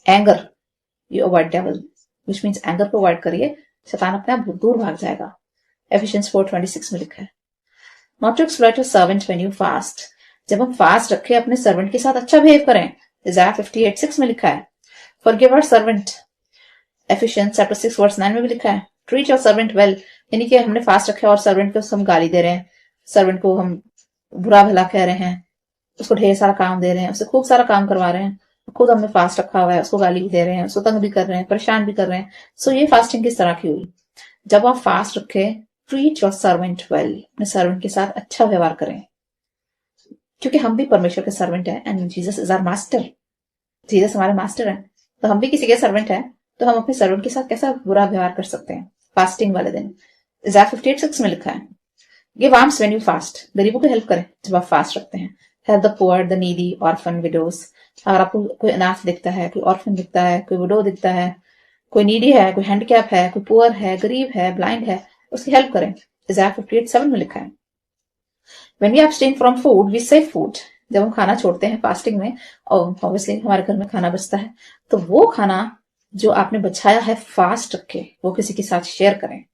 anger, you avoid devil, which means anger को अवॉइड करिए, शैतान अपने आप दूर भाग जाएगा। Ephesians 4:26 में लिखा है, not to exploit your servant when you fast. जब हम फास्ट रखे अपने सर्वेंट के साथ अच्छा बिहेव करें। Isaiah 58:6 में लिखा है, forgive our servant. Ephesians chapter 6 verse 9 में भी लिखा है, ट्रीट योर सर्वेंट वेल। यानी कि हमने फास्ट रखा और सर्वेंट को हम गाली दे रहे हैं, सर्वेंट को हम बुरा भला कह रहे हैं, उसको ढेर सारा काम दे रहे हैं, उससे खूब सारा काम करवा रहे हैं, खुद हमने फास्ट रखा हुआ है, उसको गाली भी दे रहे हैं, उसको तंग भी कर रहे हैं, परेशान भी कर रहे हैं। सो ये फास्टिंग किस तरह की हुई? जब आप फास्ट रखे, ट्रीट योर सर्वेंट वेल, अपने सर्वेंट के साथ अच्छा व्यवहार करें, क्योंकि हम भी परमेश्वर के सर्वेंट हैं and Jesus is our master. Jesus हमारे मास्टर हैं, तो हम भी किसी के सर्वेंट हैं, तो हम अपने सर्वेंट के साथ कैसा बुरा व्यवहार कर सकते हैं फास्टिंग वाले दिन। Isaiah 58:6 में लिखा है, give arms when you fast. गरीबों को हेल्प करें जब आप फास्ट रखते हैं। Help the poor, the needy, orphan, widows. अगर आपको कोई अनाथ दिखता है, कोई ऑर्फन दिखता है, कोई विडो दिखता है, कोई नीडी है, कोई हैंडीकैप है, कोई पुअर है, गरीब है, ब्लाइंड है, उसकी हेल्प करें। Isaiah 58:7 में लिखा है, When we abstain from food, we save food। जब हम खाना छोड़ते हैं फास्टिंग में, और ऑब्वियसली हमारे घर में खाना बचता है, तो वो खाना जो आपने बचाया है फास्ट रखे, वो किसी के साथ शेयर करें।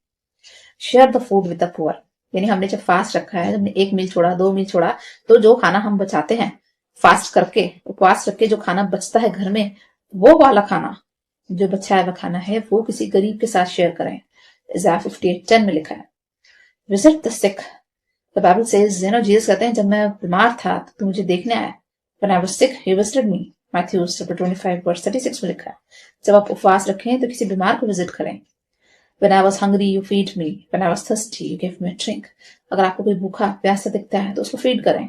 Share the food with the poor. यानी हमने जब फास्ट रखा है, हमने 1 मील छोड़ा, 2 मील छोड़ा, तो जो खाना हम बचाते हैं फास्ट करके, उपवास रख के जो खाना बचता है घर में, वो वाला खाना जो बचाया हुआ खाना है वो किसी गरीब के साथ शेयर करें। Isaiah 58:10 में लिखा है, visit the sick. The Bible says, Jesus कहते हैं, जब मैं बीमार था तो तू मुझे देखने आया। When I was sick, he visited me। Matthew chapter 25 verse 36 में लिखा है, जब आप उपवास रखें तो किसी बीमार को विजिट करें। When I was hungry, you feed me। When I was thirsty, you gave me a drink। अगर आपको कोई भूखा प्यासा दिखता है तो उसको फीड करें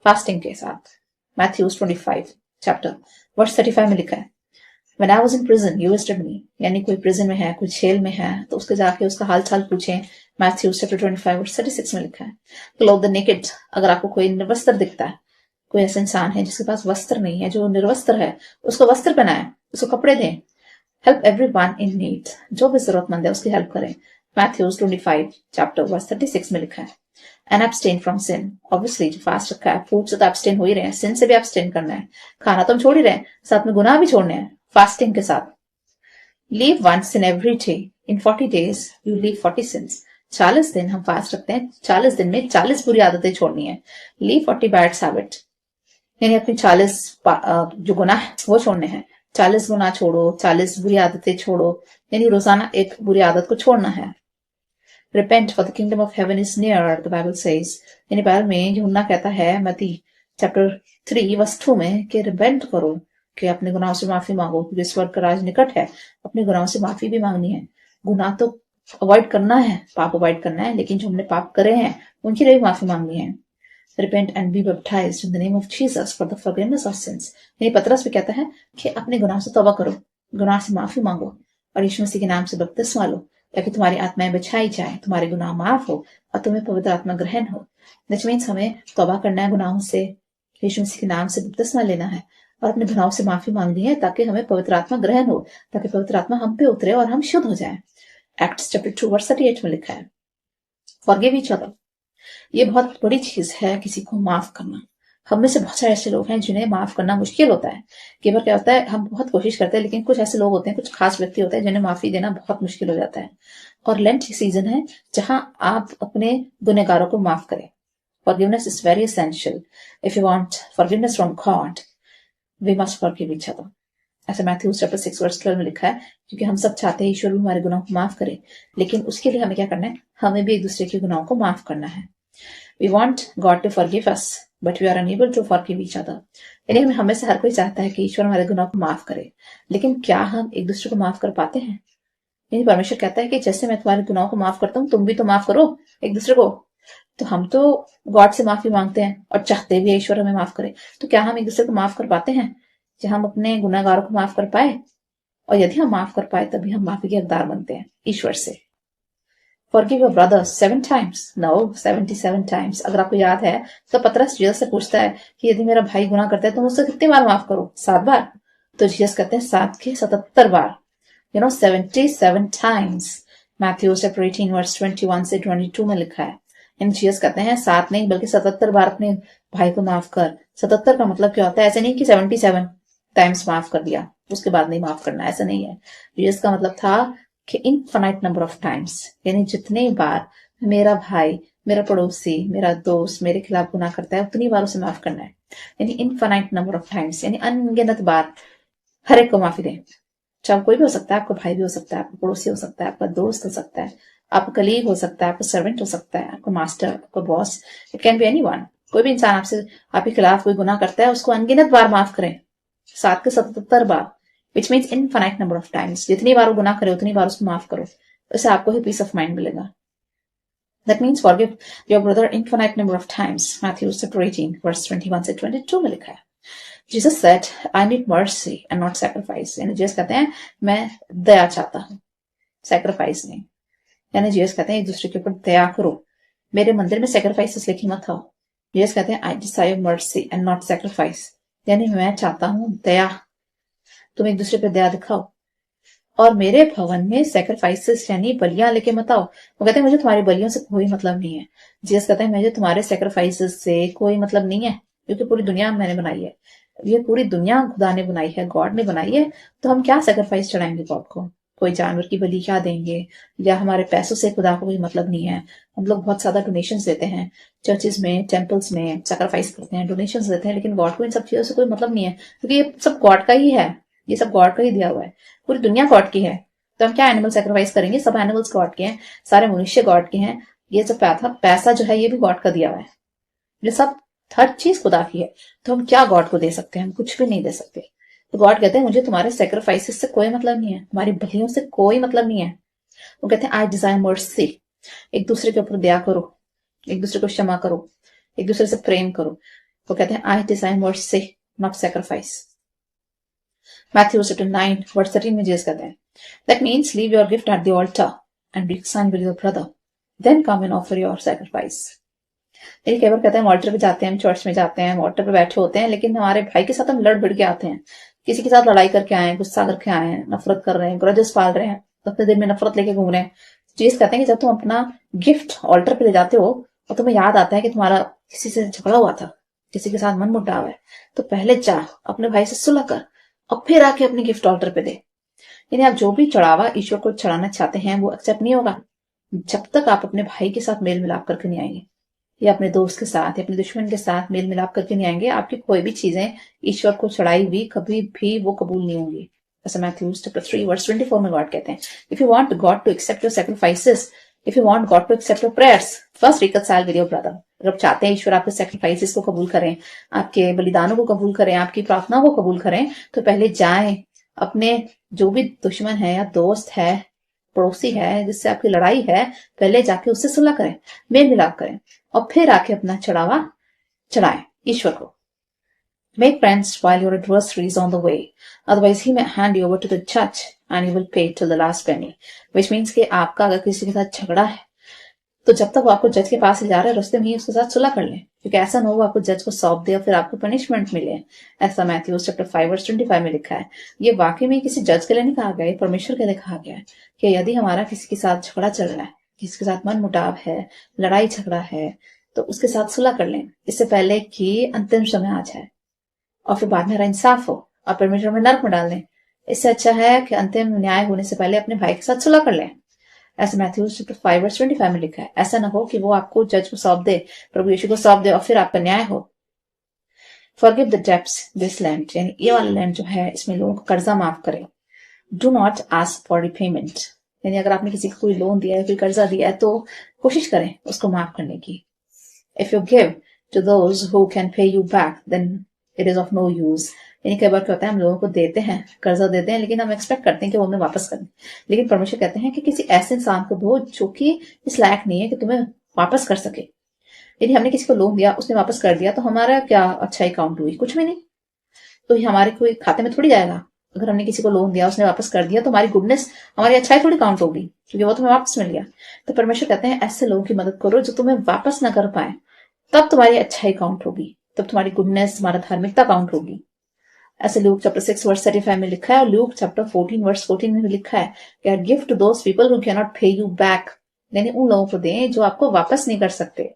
फास्टिंग के साथ। Matthew 25 chapter verse 35 में लिखा है, When I was in prison, you visited me। यानी कोई प्रिजन में है, कोई जेल में है, तो उसके जाके उसका हाल चाल पूछें। Matthew chapter 25 verse 36 में लिखा है, Clothe the naked। अगर आपको कोई निर्वस्त्र दिखता है, कोई ऐसा इंसान है जिसके पास वस्त्र नहीं है, जो निर्वस्त्र है, उसको वस्त्र पहनाएं, उसको कपड़े दें। Help everyone in need. जो भी जरूरतमंद है उसकी हेल्प करें। Matthew 25 chapter verse 36 में लिखा है, and abstain from sin। Obviously जो फास्ट रखा है, फूड से तो abstain हो ही रहे हैं, sin से भी abstain करना है। खाना तो हम छोड़ ही रहे हैं, साथ में गुनाह भी छोड़ने हैं फास्टिंग के साथ। Leave one sin every day। In 40 days you leave 40 sins। 40 दिन हम फास्ट रखते हैं, 40 दिन में 40 बुरी आदतें छोड़नी है। लीव 40 बैड हैबिट, यानी अपनी 40 जो गुनाह है वो छोड़ने हैं। 40 गुनाह छोड़ो, 40 बुरी आदतें छोड़ो, यानी रोजाना एक बुरी आदत को छोड़ना है। Repent for the kingdom of heaven is near, the Bible says। यानी बाइबल में यूहन्ना कहता है मत्ती चैप्टर 3 वर्स 2 में कि रिपेंट करो, कि अपने गुनाहों से माफी मांगो, क्योंकि स्वर्ग का राज निकट है। अपने गुनाहों से माफी भी मांगनी है। गुनाह तो अवॉइड करना है, पाप अवॉइड करना है, लेकिन जो हमने पाप करे हैं उनकी भी माफी मांगनी है। Repent and be baptized in the name of Jesus for the forgiveness of sins। यानी पतरस भी कहता है कि अपने गुनाह से तौबा करो, गुनाह से माफी मांगो और यीशु मसीह के नाम से बपतिस्मा लो, ताकि तुम्हारी आत्माएं बचाई जाए, तुम्हारे गुनाह माफ हो और तुम्हें पवित्र आत्मा ग्रहण हो। Which means हमें तौबा करना है गुनाहों से, यीशु मसीह के नाम से बपतिस्मा लेना है और अपने गुनाहों से माफी मांगनी है, ताकि हमें पवित्र आत्मा ग्रहण हो, ताकि पवित्र आत्मा हम पे उतरे और हम शुद्ध हो जाए। Acts chapter 2 verse 38 में लिखा है, Forgive each other। ये बहुत बड़ी चीज है किसी को माफ करना। हम में से बहुत सारे ऐसे लोग हैं जिन्हें माफ करना मुश्किल होता है। कई बार क्या होता है, हम बहुत कोशिश करते हैं, लेकिन कुछ ऐसे लोग होते हैं, कुछ खास व्यक्ति होते हैं जिन्हें माफी देना बहुत मुश्किल हो जाता है। और लेंट सीजन है जहां आप अपने गुनहगारों को माफ करें। Forgiveness is very essential। If you want forgiveness from God, we must forgive each other। ऐसा मैथ्यू चैप्टर 6 वर्स 12 में लिखा है, क्योंकि हम सब चाहते हैं ईश्वर भी हमारे गुनाहों को माफ करे, लेकिन उसके लिए हमें क्या करना है, हमें भी एक दूसरे के गुनाहों को माफ करना है। We want God to forgive us, but we are unable to forgive each other. यानी हमें हमें से हर कोई चाहता है कि ईश्वर हमारे गुनाह को माफ करे, लेकिन क्या हम एक दूसरे को माफ कर पाते हैं? यानी परमेश्वर कहता है कि जैसे मैं तुम्हारे गुनाहों को माफ करता हूँ, तुम भी तो माफ करो एक दूसरे को। तो हम तो गॉड से माफी मांगते हैं और चाहते भी ईश्वर हमें माफ करे, तो क्या हम एक दूसरे को माफ कर पाते हैं कि हम अपने गुनाहगारों को माफ कर पाए? और यदि हम माफ कर पाए तभी हम माफी के हकदार बनते हैं ईश्वर से। Forgive your brother 7 times? No, 77 times. अगर आपको याद है तो पतरस जीसस से पूछता है कि यदि मेरा भाई गुनाह करता है तो मुझसे कितनी बार माफ करो? 7 बार। तो जीसस कहते हैं 7 के 77 बार। 77 times. मैथ्यू चैप्टर 18 वर्स 21 से 22 में लिखा है। इन जीसस कहते हैं 7 नहीं बल्कि 77 बार अपने भाई को माफ कर। 77 का मतलब क्या होता है? ऐसे नहीं कि 77 टाइम्स माफ कर दिया उसके बाद नहीं माफ करना, ऐसा नहीं है। जीसस का मतलब था कि इनफाइनाइट नंबर ऑफ टाइम्स, यानी जितनी बार मेरा भाई, मेरा पड़ोसी, मेरा दोस्त मेरे खिलाफ गुनाह करता है उतनी बार उसे माफ करना है। यानी इनफाइनाइट नंबर ऑफ टाइम्स, यानी अनगिनत बार हर एक को माफी दें। चाहे कोई भी हो सकता है, आपका भाई भी हो सकता है, आपका पड़ोसी हो सकता है, आपका दोस्त हो सकता है, आपका कलीग हो सकता है, आपका सर्वेंट हो सकता है, आपका मास्टर, आपका boss, it can be anyone. कोई भी इंसान आपसे आपके खिलाफ कोई गुनाह करता है उसको अनगिनत बार माफ करें, 7 के 77 बार, which means infinite number of times. जितनी बार वो गुनाह करे उतनी बार उसको माफ करो, उससे आपको ही पीस ऑफ माइंड मिलेगा। That means forgive your brother infinite number of times. Matthew chapter 18 verse 21 से 22 में लिखा है। Jesus said, I need mercy and not sacrifice. यानी जीसस कहते हैं मैं दया चाहता हूँ, सैक्रिफाइस नहीं। यानी जीसस कहते हैं एक दूसरे के ऊपर दया करो, मेरे मंदिर में सैक्रिफाइसेस लेके मत आओ। जीसस कहते हैं I desire mercy and not sacrifice, यानी मैं चाहता हूँ दया, तुम एक दूसरे पे दया दिखाओ और मेरे भवन में सैक्रिफाइसेस यानी बलियां लेके मत आओ। वो कहते हैं मुझे तुम्हारी बलियों से कोई मतलब नहीं है। जीसस कहते हैं मुझे तुम्हारे सैक्रिफाइसेस से कोई मतलब नहीं है, क्योंकि पूरी दुनिया मैंने बनाई है, ये पूरी दुनिया खुदा ने बनाई है, गॉड ने बनाई है, तो हम क्या सैक्रिफाइस चढ़ाएंगे गॉड को? कोई जानवर की बलि क्या देंगे? या हमारे पैसों से खुदा को कोई मतलब नहीं है। हम लोग बहुत ज्यादा डोनेशंस देते हैं, चर्चेज में, टेम्पल्स में सैक्रिफाइस करते हैं, डोनेशंस देते हैं, लेकिन गॉड को इन सब चीजों से कोई मतलब नहीं है, क्योंकि ये सब गॉड का ही है, ये सब गॉड का ही दिया हुआ है, पूरी दुनिया गॉड की है। तो हम क्या एनिमल सैक्रिफाइस करेंगे? सब एनिमल्स गॉड के हैं, सारे मनुष्य गॉड के हैं, ये सब पैसा जो है ये भी गॉड का दिया हुआ है, ये सब हर चीज खुदा की है। तो हम क्या गॉड को दे सकते हैं? हम कुछ भी नहीं दे सकते। तो गॉड कहते हैं मुझे तुम्हारे सैक्रिफाइसेस से कोई मतलब नहीं है, तुम्हारी बलियों से कोई मतलब नहीं है। वो कहते हैं आई डिजायर मर्सी, एक दूसरे के ऊपर दया करो, एक दूसरे को क्षमा करो, एक दूसरे से प्रेम करो। वो कहते हैं I desire mercy not sacrifice. Matthew chapter 9 verse 13 में जीसस कहते हैं that means leave your gift at the altar and be reconciled with your brother, then come and offer your sacrifice. कई बार कहते हैं हम ऑल्टर पे जाते हैं, हम चर्च में जाते हैं, हम ऑल्टर पे बैठे होते हैं, लेकिन हमारे भाई के साथ हम लड़ भिड़ के आते हैं, किसी के साथ लड़ाई करके आए हैं, गुस्सा करके आए हैं, नफरत कर रहे हैं, ग्रजेस पाल रहे हैं, अपने दिल में नफरत लेके घूम रहे हैं। जीसस कहते हैं कि जब तुम अपना गिफ्ट ऑल्टर पे ले जाते हो और तुम्हें याद आता है कि तुम्हारा किसी से झगड़ा हुआ था, किसी के साथ मन मुटाव है, तो पहले जा अपने भाई से सुलह कर और फिर आके अपनी गिफ्ट ऑल्टर पे दे। यानी आप जो भी चढ़ावा ईश्वर को चढ़ाना चाहते हैं वो एक्सेप्ट नहीं होगा जब तक आप अपने भाई के साथ मेल मिलाप करके नहीं आएंगे, या अपने दोस्त के साथ या अपने दुश्मन के साथ मेल मिलाप करके नहीं आएंगे। आपकी कोई भी चीजें ईश्वर को चढ़ाई हुई कभी भी वो कबूल नहीं होंगी। ऐसा मैथ्यू चैप्टर 3 वर्स 24 में गॉड कहते हैं if you want God to accept your sacrifices, if you want God to accept your prayers, first reconcile with your brother. अगर आप चाहते हैं ईश्वर आपके सैक्रिफाइसेस को कबूल करें, आपके बलिदानों को कबूल करें, आपकी प्रार्थना को कबूल करें, तो पहले जाएं अपने जो भी दुश्मन है या दोस्त है, पड़ोसी है, जिससे आपकी लड़ाई है, पहले जाके उससे सुलह करें, मेल मिलाप करें और फिर आके अपना चढ़ावा चढ़ाएं ईश्वर को। Make friends while your adversary is on the way, otherwise he may hand you over to the judge and you will pay till the last penny. Which means कि आपका अगर किसी के साथ झगड़ा है तो जब तक वो आपको जज के पास ले जा रहे हैं रास्ते में ही उसके साथ सुलह कर लें, क्योंकि ऐसा ना हो आपको जज को सौंप दे और फिर आपको पनिशमेंट मिले। ऐसा मैथ्यू चैप्टर 5 वर्स 25 में लिखा है। ये वाकई में किसी जज के लिए नहीं कहा गया, ये परमेश्वर के लिए कहा गया है कि यदि हमारा किसी के साथ झगड़ा चल रहा है, किसी के साथ मन मुटाव है, लड़ाई झगड़ा है, तो उसके साथ सुलह कर लें इससे पहले कि अंतिम समय आ जाए और फिर बाद में हमारा इंसाफ हो और परमेश्वर में नरक में डाल दें। इससे अच्छा है कि अंतिम न्याय होने से पहले अपने भाई के साथ सुलह कर लें। ऐसा मैथ्यू चैप्टर 5 वर्स 25 में लिखा है। ऐसा ना हो कि वो आपको जज को सौंप दे, प्रभु यीशु को सौंप दे और फिर आपका न्याय हो। Forgive the debts this land, यानी ये वाला लैंड जो है इसमें लोगों को कर्जा माफ करें। Do not ask for repayment, यानी अगर आपने किसी को कोई लोन दिया है, कोई कर्जा दिया है, तो कोशिश करें उसको माफ करने की। If you give to those who can pay you back, then it is of no use. यानी कई बार क्या होता है, हम लोगों को देते हैं, कर्जा देते हैं, लेकिन हम एक्सपेक्ट करते हैं कि वो हमें वापस कर दें। लेकिन परमेश्वर कहते हैं कि किसी ऐसे इंसान को दो जो कि इस लायक नहीं है कि तुम्हें वापस कर सके। यदि हमने किसी को लोन दिया, उसने वापस कर दिया, तो हमारा क्या अच्छाई काउंट हुई? कुछ भी नहीं। तो ये हमारे कोई खाते में थोड़ी जाएगा। अगर हमने किसी को लोन दिया, उसने वापस कर दिया, तो हमारी गुडनेस, हमारी अच्छाई थोड़ी काउंट होगी, क्योंकि वो तुम्हें वापस मिल गया। तो परमेश्वर कहते हैं ऐसे लोगों की मदद करो जो तुम्हें वापस ना कर पाए, तब तुम्हारी अच्छाई काउंट होगी, तब तुम्हारी गुडनेस, तुम्हारा धार्मिकता काउंट होगी। ऐसे लूक चैप्टर 6 वर्स 35 में लिखा है, और लूक चैप्टर 14 वर्स 14 में भी लिखा है कि give to those people who can not pay you back, यानी उन लोगों को दें जो आपको वापस नहीं कर सकते।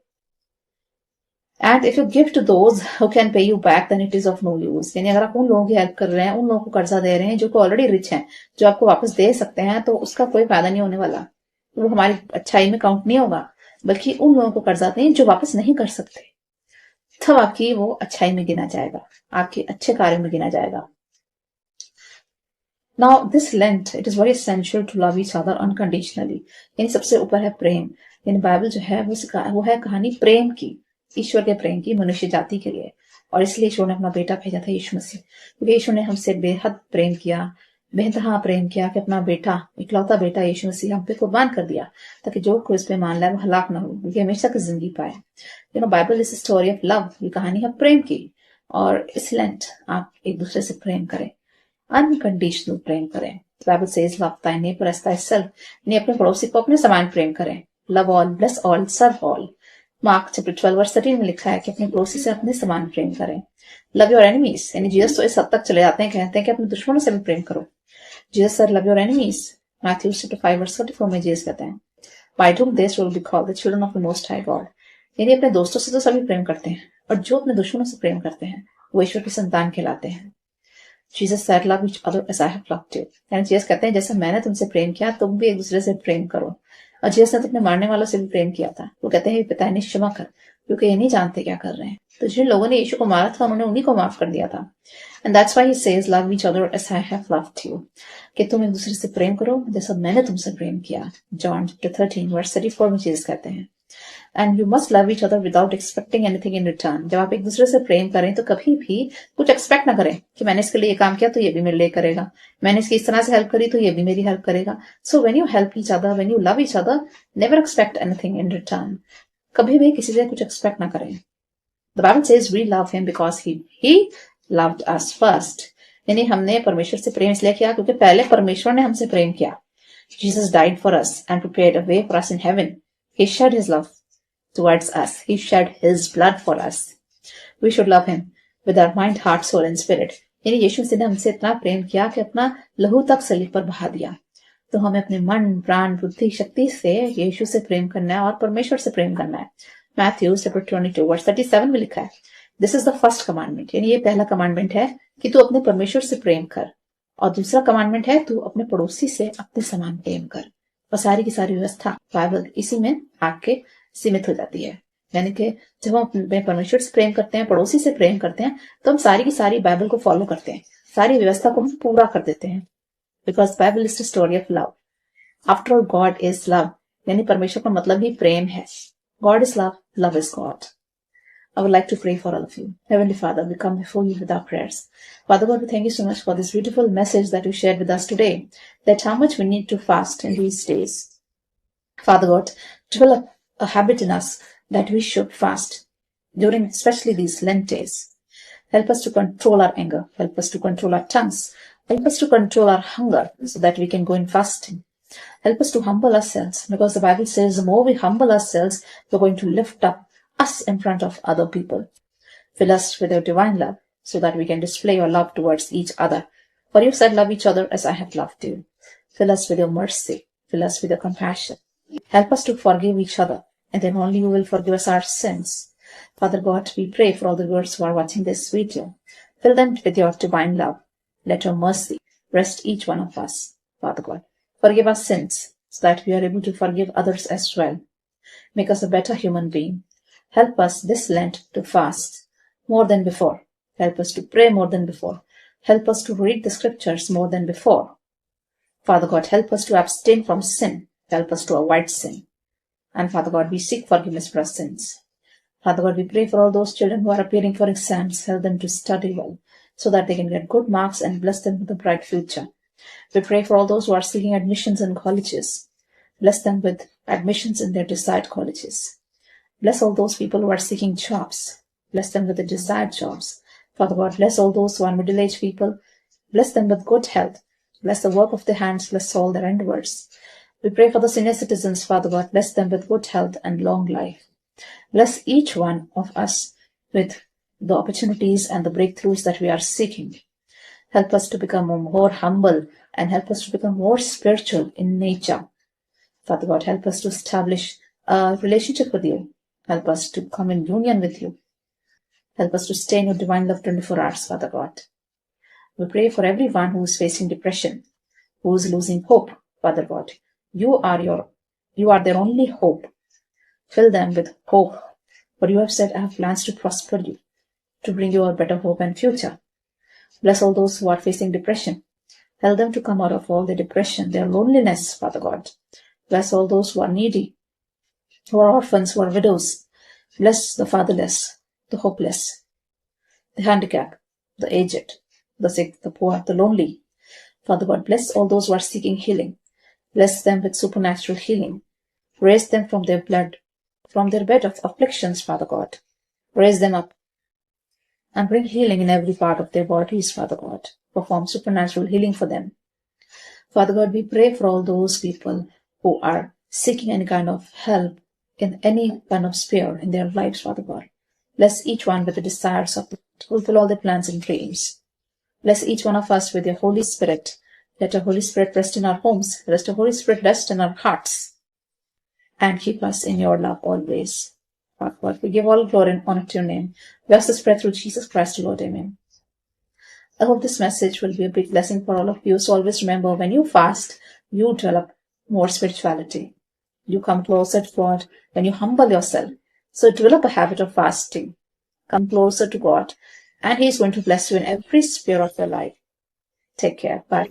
And if you give to those who can pay you back, then it is of no use. यानी अगर आप उन लोगों की हेल्प कर रहे हैं, उन लोगों को कर्जा दे रहे हैं जो ऑलरेडी रिच हैं, जो आपको वापस दे सकते हैं, तो उसका कोई फायदा नहीं होने वाला। वो हमारी अच्छाई में काउंट नहीं होगा, बल्कि उन लोगों को कर्जा दें जो वापस नहीं कर सकते, तब आपकी वो अच्छाई में गिना जाएगा, आपके अच्छे कार्य में गिना जाएगा। Now this Lent, it is very essential to love each other unconditionally. यानी सबसे ऊपर है प्रेम। यानी बाइबल जो है वो है कहानी प्रेम की, ईश्वर के प्रेम की मनुष्य जाति के लिए। और इसलिए ईश्वर ने अपना बेटा भेजा था, यीशु मसीह, क्योंकि यीशु ने हमसे बेहद प्रेम किया, बेतहा प्रेम किया कि अपना बेटा, इकलौता बेटा यीशु मसीह हम पे कुर्बान कर दिया, ताकि जो कोई इस पे मान ले वो हलाक ना हो, बल्कि हमेशा की जिंदगी पाए। You know, Bible is story of love. ये कहानी है प्रेम की। और इस लेंट आप एक दूसरे से प्रेम करें, अनकंडीशनल प्रेम करें। बाइबल सेज लव थाय नेबर एज थायसेल्फ, यानी अपने पड़ोसी को अपने समान प्रेम करें। लव ऑल, ब्लेस ऑल, सर्व ऑल। मार्क चैप्टर 12 वर्स 13 में लिखा है कि अपने पड़ोसी से अपने समान प्रेम करें। लव योर एनिमीज, यानी जीसस तो इस हद तक चले जाते हैं, कहते हैं कि अपने दुश्मनों से भी प्रेम करो। Jesus says love your enemies. Matthew chapter 5 verse 34 में जीसस कहते हैं, by whom they will be called the children of the most high God। यानी अपने दोस्तों से तो सभी प्रेम करते हैं, और जो अपने दुश्मनों से प्रेम करते हैं वो ईश्वर की संतान कहलाते हैं। Jesus said love each other as I have loved you। यानी जीसस कहते हैं जैसे मैंने तुमसे प्रेम किया, तुम भी एक दूसरे से प्रेम करो। और जीसस ने तो अपने मारने वालों से भी प्रेम किया था। वो कहते हैं पिता इन्हें क्षमा कर, क्योंकि ये नहीं जानते क्या कर रहे हैं। तो जिन लोगों ने यीशु को मारा था, उन्होंने उन्हीं को माफ कर दिया था। And that's why he says love each other as I have loved you, कि तुम एक दूसरे से प्रेम करो जैसा मैंने तुमसे प्रेम किया। जॉन चैप्टर 13 वर्स 34 में जीसस कहते हैं। And you must love each other without expecting anything in return. जब आप एक दूसरे से प्रेम करें तो कभी भी कुछ एक्सपेक्ट ना करें कि मैंने इसके लिए ये काम किया तो ये भी मेरे लिए करेगा, मैंने इसकी इस तरह से हेल्प करी तो ये भी मेरी हेल्प करेगा। So when you help each other, when you love each other, never expect anything in return. कभी भी किसी से कुछ एक्सपेक्ट ना करें। The Bible says we love him because he loved us first. यानी हमने परमेश्वर से प्रेम इसलिए किया क्योंकि पहले परमेश्वर ने हमसे प्रेम किया। Jesus died for us and prepared a way for us in heaven. He shed his love towards us. He shed his blood for us. We should love him with our mind, heart, soul and spirit. यानी यीशु मसीह ने हमसे इतना प्रेम किया कि अपना लहू तक सलीब पर बहा दिया। तो हमें अपने मन, प्राण, बुद्धि, शक्ति से यीशु से प्रेम करना है और परमेश्वर से प्रेम करना है। मैथ्यू चैप्टर 22 वर्स 37 में लिखा है, this is the first commandment. यानी ये पहला कमांडमेंट है कि तू अपने परमेश्वर से प्रेम कर, और दूसरा कमांडमेंट है तू अपने पड़ोसी से अपने समान प्रेम कर। और सारी की सारी व्यवस्था बाइबल इसी में आके सीमित हो जाती है। यानी कि जब हम अपने परमेश्वर से प्रेम करते हैं, पड़ोसी से प्रेम करते हैं, तो हम सारी की सारी बाइबल को फॉलो करते हैं, सारी व्यवस्था को हम पूरा कर देते हैं। Because Bible is the story of love. After all God is love. यानी परमेश्वर का मतलब ही प्रेम है। God is love, love is God. I would like to pray for all of you. Heavenly Father, we come before you with our prayers. Father God, we thank you so much for this beautiful message that you shared with us today, that how much we need to fast in these days. Father God, develop a habit in us that we should fast during especially these Lent days. Help us to control our anger. Help us to control our tongues. Help us to control our hunger so that we can go in fasting. Help us to humble ourselves, because the Bible says the more we humble ourselves, we're going to lift up us in front of other people. Fill us with your divine love so that we can display your love towards each other. For you said, love each other as I have loved you. Fill us with your mercy. Fill us with your compassion. Help us to forgive each other, and then only you will forgive us our sins. Father God, we pray for all the viewers who are watching this video. Fill them with your divine love. Let your mercy rest each one of us. Father God, forgive our sins so that we are able to forgive others as well. Make us a better human being. Help us this Lent to fast more than before. Help us to pray more than before. Help us to read the scriptures more than before. Father God, help us to abstain from sin. Help us to avoid sin. And Father God, we seek forgiveness for our sins. Father God, we pray for all those children who are appearing for exams. Help them to study well so that they can get good marks and bless them with a bright future. We pray for all those who are seeking admissions in colleges. Bless them with admissions in their desired colleges. Bless all those people who are seeking jobs. Bless them with the desired jobs. Father God, bless all those who are middle-aged people. Bless them with good health. Bless the work of their hands. Bless all their endeavors. We pray for the senior citizens, Father God. Bless them with good health and long life. Bless each one of us with the opportunities and the breakthroughs that we are seeking. Help us to become more humble and help us to become more spiritual in nature. Father God, help us to establish a relationship with you. Help us to come in union with you. Help us to stay in your divine love 24 hours, Father God. We pray for everyone who is facing depression, who is losing hope, Father God. You are their only hope. Fill them with hope. For you have said, I have plans to prosper you, to bring you a better hope and future. Bless all those who are facing depression. Help them to come out of all their depression, their loneliness, Father God. Bless all those who are needy, who are orphans, who are widows. Bless the fatherless, the hopeless, the handicapped, the aged, the sick, the poor, the lonely. Father God, bless all those who are seeking healing. Bless them with supernatural healing. Raise them from their bed of afflictions, Father God. Raise them up and bring healing in every part of their bodies, Father God. Perform supernatural healing for them. Father God, we pray for all those people who are seeking any kind of help in any kind of sphere in their lives, Father God. Bless each one with the desires of to fulfill all their plans and dreams. Bless each one of us with your Holy Spirit. Let the Holy Spirit rest in our homes. Let the Holy Spirit rest in our hearts. And keep us in your love always. Father God, we give all glory and honor to your name. We ask this prayer through Jesus Christ, Lord. Amen. I hope this message will be a big blessing for all of you. So always remember, when you fast, you develop more spirituality. You come closer to God when you humble yourself. So develop a habit of fasting. Come closer to God, and He is going to bless you in every sphere of your life. Take care. Bye.